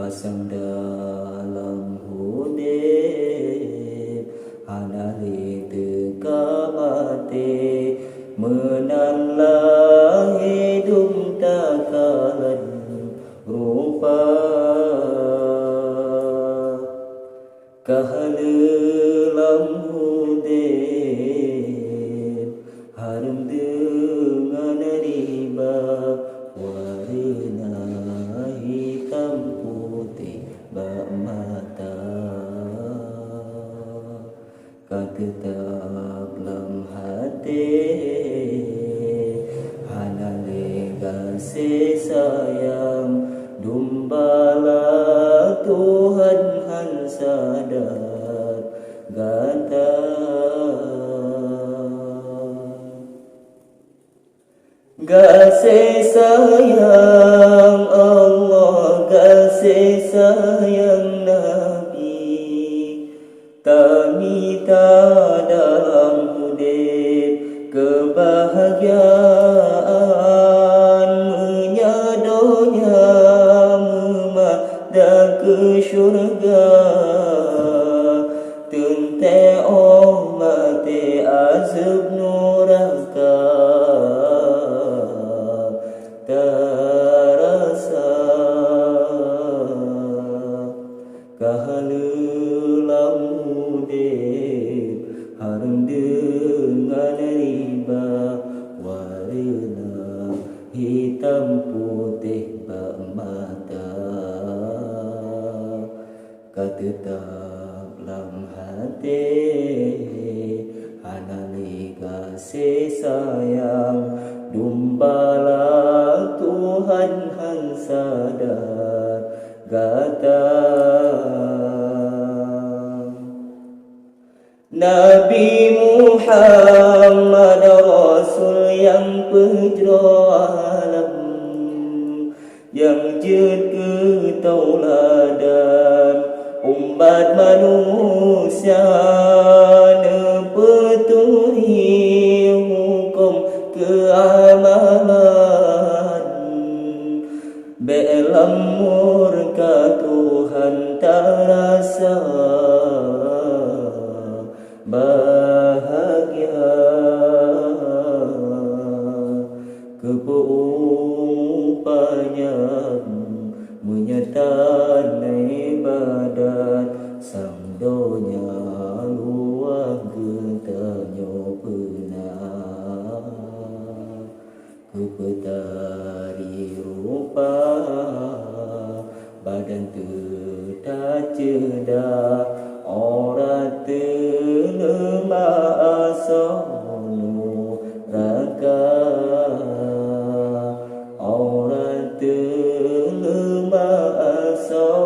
pasang dalam hudib hanali teka mati menanlah hidup takalan rupa kahalelam hudib harum dengan riba warna hitam putih bak mata katetap dalam hati hanale kasih sayang dumbala Tuhan han sadar gata kasih sayang Allah kasih sayang Nabi tamita dalam hudib kebahagiaan menyadonya memadam ke syurga tente mati azab neraka terasa kahalelam hudib harum dengan riba warna hitam putih bak mata katetap dalam hati hanali kasih sayang dumbala Tuhan han sadar gata Nabi Muhammad Rasul yang penjuru alam yang jed ketauladan umat manusia nepeturi hukum keamanan belam murka Tuhan terasa bahagia keupanya menyertai ibadat sang donya luang getanyo penah kepetari rupa badan tetap cedak orang telemah asal raka orang telemah asal